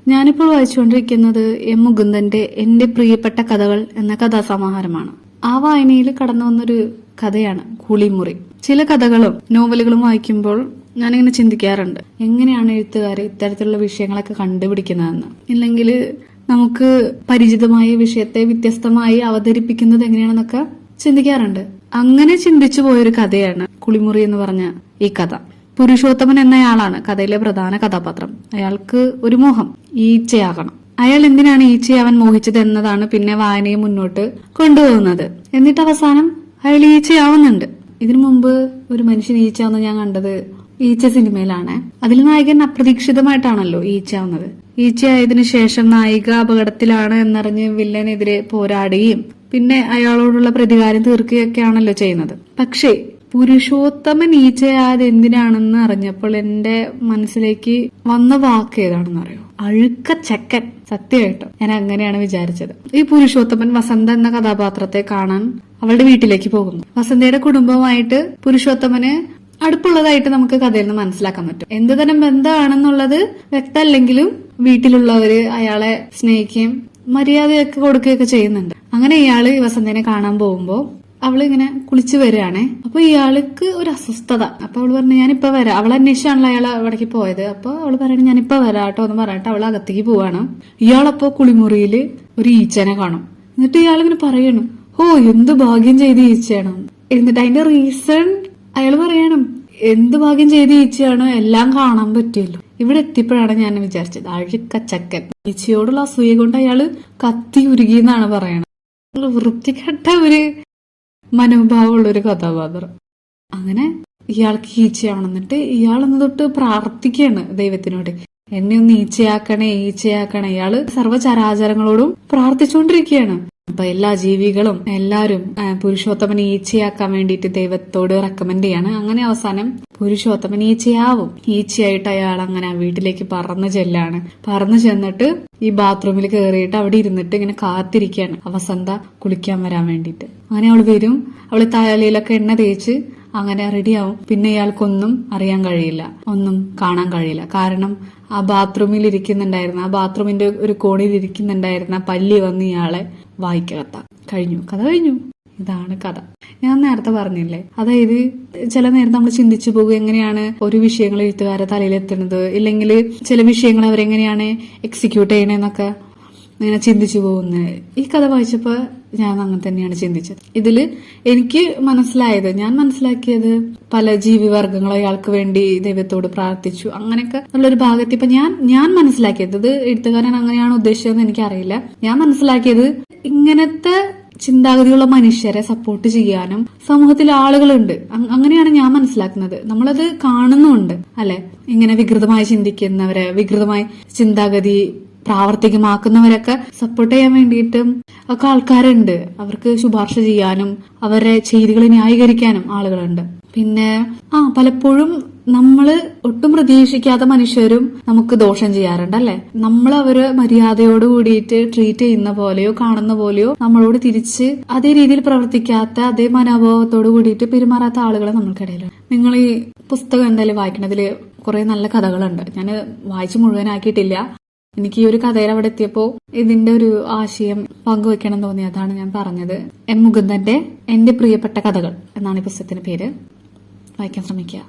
ഞാനിപ്പോൾ വായിച്ചുകൊണ്ടിരിക്കുന്നത് എം മുകുന്ദന്റെ എന്റെ പ്രിയപ്പെട്ട കഥകൾ എന്ന കഥാസമാഹാരമാണ്. ആ വായനയിൽ കടന്നു വന്നൊരു കഥയാണ് കുളിമുറി. ചില കഥകളും നോവലുകളും വായിക്കുമ്പോൾ ഞാനിങ്ങനെ ചിന്തിക്കാറുണ്ട്, എങ്ങനെയാണ് എഴുത്തുകാർ ഇത്തരത്തിലുള്ള വിഷയങ്ങളൊക്കെ കണ്ടുപിടിക്കുന്നതെന്ന്. ഇല്ലെങ്കിൽ നമുക്ക് പരിചിതമായ വിഷയത്തെ വ്യത്യസ്തമായി അവതരിപ്പിക്കുന്നത് എങ്ങനെയാണെന്നൊക്കെ ചിന്തിക്കാറുണ്ട്. അങ്ങനെ ചിന്തിച്ചു പോയൊരു കഥയാണ് കുളിമുറി എന്ന് പറഞ്ഞ ഈ കഥ. പുരുഷോത്തമൻ എന്നയാളാണ് കഥയിലെ പ്രധാന കഥാപാത്രം. അയാൾക്ക് ഒരു മോഹം, ഈച്ചയാകണം. അയാൾ എന്തിനാണ് ഈച്ചയാവാൻ മോഹിച്ചത് എന്നതാണ് പിന്നെ വായനയെ മുന്നോട്ട് കൊണ്ടുപോകുന്നത്. എന്നിട്ട് അവസാനം അയാൾ ഈച്ചയാവുന്നുണ്ട്. ഇതിനു മുമ്പ് ഒരു മനുഷ്യൻ ഈച്ചയാവുന്ന ഞാൻ കണ്ടത് ഈച്ച സിനിമയിലാണ്. അതിൽ നായകൻ അപ്രതീക്ഷിതമായിട്ടാണല്ലോ ഈച്ചയാവുന്നത്. ഈച്ചയായതിനു ശേഷം നായിക അപകടത്തിലാണ് എന്നറിഞ്ഞ് വില്ലനെതിരെ പോരാടുകയും പിന്നെ അയാളോടുള്ള പ്രതികാരം തീർക്കുകയൊക്കെയാണല്ലോ ചെയ്യുന്നത്. പക്ഷേ പുരുഷോത്തമൻ ഈച്ചയായത് എന്തിനാണെന്ന് അറിഞ്ഞപ്പോൾ എന്റെ മനസ്സിലേക്ക് വന്ന വാക്ക് ഏതാണെന്ന് അറിയോ? അഴുക്ക ചക്കൻ. സത്യമായിട്ടും ഞാൻ അങ്ങനെയാണ് വിചാരിച്ചത്. ഈ പുരുഷോത്തമൻ വസന്ത എന്ന കഥാപാത്രത്തെ കാണാൻ അവളുടെ വീട്ടിലേക്ക് പോകുന്നു. വസന്തയുടെ കുടുംബവുമായിട്ട് പുരുഷോത്തമന് അടുപ്പുള്ളതായിട്ട് നമുക്ക് കഥയിൽ നിന്ന് മനസ്സിലാക്കാൻ പറ്റും. എന്ത് തരം ബന്ധമാണെന്നുള്ളത് വ്യക്തമല്ലെങ്കിലും വീട്ടിലുള്ളവര് അയാളെ സ്നേഹിക്കുകയും മര്യാദയൊക്കെ കൊടുക്കുകയൊക്കെ ചെയ്യുന്നുണ്ട്. അങ്ങനെ ഇയാള് വസന്തനെ കാണാൻ പോകുമ്പോ അവള് ഇങ്ങനെ കുളിച്ചു വരികയാണേ. അപ്പൊ ഇയാൾക്ക് ഒരു അസ്വസ്ഥത. അപ്പൊ അവള് പറഞ്ഞു ഞാനിപ്പോ വരാം. അവളെ അന്വേഷിച്ചാണല്ലോ അയാൾ അവിടേക്ക് പോയത്. അപ്പൊ അവള് പറയണ ഞാനിപ്പോ വരാട്ടോ എന്ന് പറഞ്ഞിട്ട് അവള് അകത്തേക്ക് പോവാണ്. ഇയാളപ്പോ കുളിമുറിയില് ഒരു ഈച്ചനെ കാണും. എന്നിട്ട് ഇയാളിങ്ങനെ പറയണം, ഓ എന്ത് ഭാഗ്യം ചെയ്ത ഈച്ചയാണ്. എന്നിട്ട് അതിന്റെ റീസൺ അയാൾ പറയണം, എന്ത് ഭാഗ്യം ചെയ്ത ഈച്ചയാണ്, എല്ലാം കാണാൻ പറ്റിയല്ലോ. ഇവിടെ എത്തിയപ്പോഴാണ് ഞാൻ വിചാരിച്ചത് അഴുക്കച്ചക്കൻ. ഈച്ചയോടുള്ള അസൂയ കൊണ്ട് അയാള് കത്തി ഉരുകിയെന്നാണ് പറയണത്. വൃത്തികെട്ട ഒരു മനോഭാവമുള്ള ഒരു കഥാപാത്രം. അങ്ങനെ ഇയാൾക്ക് ഈച്ചയാവണം. എന്നിട്ട് ഇയാളെന്ന് തൊട്ട് പ്രാർത്ഥിക്കുകയാണ് ദൈവത്തിനോട്, എന്നെ ഒന്ന് ഈച്ചയാക്കണേ ഈച്ചയാക്കണേ. ഇയാള് സർവ്വചരാചരങ്ങളോടും പ്രാർത്ഥിച്ചുകൊണ്ടിരിക്കുകയാണ്. അപ്പൊ എല്ലാ ജീവികളും എല്ലാരും പുരുഷോത്തമൻ ഈച്ചയാക്കാൻ വേണ്ടിയിട്ട് ദൈവത്തോട് റെക്കമെൻഡ് ചെയ്യാണ്. അങ്ങനെ അവസാനം പുരുഷോത്തമൻ ഈച്ചയാവും. ഈച്ചയായിട്ട് അയാൾ അങ്ങനെ വീട്ടിലേക്ക് പറന്നു ചെല്ലാണ്. പറന്നു ചെന്നിട്ട് ഈ ബാത്റൂമിൽ കയറിയിട്ട് അവിടെ ഇരുന്നിട്ട് ഇങ്ങനെ കാത്തിരിക്കുകയാണ് വസന്ത കുളിക്കാൻ വരാൻ വേണ്ടിയിട്ട്. അങ്ങനെ അവള് വരും. അവള് തലയിലൊക്കെ എണ്ണ തേച്ച് അങ്ങനെ റെഡിയാവും. പിന്നെ ഇയാൾക്കൊന്നും അറിയാൻ കഴിയില്ല, ഒന്നും കാണാൻ കഴിയില്ല. കാരണം ആ ബാത്റൂമിൽ ഇരിക്കുന്നുണ്ടായിരുന്ന, ആ ബാത്റൂമിന്റെ ഒരു കോണിൽ ഇരിക്കുന്നുണ്ടായിരുന്ന പല്ലി വന്ന് ഇയാളെ വായിക്കകത്ത. കഴിഞ്ഞു, കഥ കഴിഞ്ഞു. ഇതാണ് കഥ. ഞാൻ നേരത്തെ പറഞ്ഞില്ലേ, അതായത് ചില നേരം നമ്മൾ ചിന്തിച്ചു പോകും, എങ്ങനെയാണ് ഒരു വിഷയങ്ങൾ എഴുത്തുകാരെ തലയിലെത്തുന്നത്, ഇല്ലെങ്കിൽ ചില വിഷയങ്ങൾ അവരെങ്ങനെയാണ് എക്സിക്യൂട്ട് ചെയ്യണേന്നൊക്കെ ഇങ്ങനെ ചിന്തിച്ചു പോകുന്നത്. ഈ കഥ വായിച്ചപ്പോ ഞാൻ അങ്ങനെ തന്നെയാണ് ചിന്തിച്ചത്. ഇതില് എനിക്ക് ഞാൻ മനസ്സിലാക്കിയത് പല ജീവിവർഗങ്ങളും അയാൾക്ക് വേണ്ടി ദൈവത്തോട് പ്രാർത്ഥിച്ചു, അങ്ങനെയൊക്കെ ഉള്ളൊരു ഭാഗത്ത് ഇപ്പൊ ഞാൻ മനസ്സിലാക്കിയത്, ഇത് എഴുത്തുകാരൻ അങ്ങനെയാണ് ഉദ്ദേശിച്ചതെന്ന് എനിക്കറിയില്ല. ഞാൻ മനസ്സിലാക്കിയത് ഇങ്ങനത്തെ ചിന്താഗതിയുള്ള മനുഷ്യരെ സപ്പോർട്ട് ചെയ്യാനും സമൂഹത്തിൽ ആളുകളുണ്ട്. അങ്ങനെയാണ് ഞാൻ മനസ്സിലാക്കുന്നത്. നമ്മളത് കാണുന്നുണ്ട് അല്ലെ, ഇങ്ങനെ വികൃതമായി ചിന്തിക്കുന്നവരെ, വികൃതമായ ചിന്താഗതി പ്രാവർത്തികമാക്കുന്നവരൊക്കെ സപ്പോർട്ട് ചെയ്യാൻ വേണ്ടിയിട്ടും ഒക്കെ ആൾക്കാരുണ്ട്. അവർക്ക് ശുപാർശ ചെയ്യാനും അവരെ ചെയ്തികൾ ന്യായീകരിക്കാനും ആളുകളുണ്ട്. പിന്നെ പലപ്പോഴും നമ്മള് ഒട്ടും പ്രതീക്ഷിക്കാത്ത മനുഷ്യരും നമുക്ക് ദോഷം ചെയ്യാറുണ്ട് അല്ലെ. നമ്മൾ അവര് മര്യാദയോട് കൂടിയിട്ട് ട്രീറ്റ് ചെയ്യുന്ന പോലെയോ കാണുന്ന പോലെയോ നമ്മളോട് തിരിച്ച് അതേ രീതിയിൽ പ്രവർത്തിക്കാത്ത, അതേ മനോഭാവത്തോട് കൂടിയിട്ട് പെരുമാറാത്ത ആളുകളെ നമ്മൾക്കിടയിലാണ്. നിങ്ങൾ ഈ പുസ്തകം എന്തായാലും വായിക്കണതില് കുറെ നല്ല കഥകളുണ്ട്. ഞാൻ വായിച്ചു മുഴുവനാക്കിയിട്ടില്ല. എനിക്ക് ഈ ഒരു കഥയിൽ അവിടെ എത്തിയപ്പോ ഇതിന്റെ ഒരു ആശയം പങ്കുവെക്കണം തോന്നി, അതാണ് ഞാൻ പറഞ്ഞത്. എം മുകുന്ദന്റെ എന്റെ പ്രിയപ്പെട്ട കഥകൾ എന്നാണ് ഈ പുസ്തകത്തിന്റെ പേര്. വായിക്കാൻ ശ്രമിക്കുക.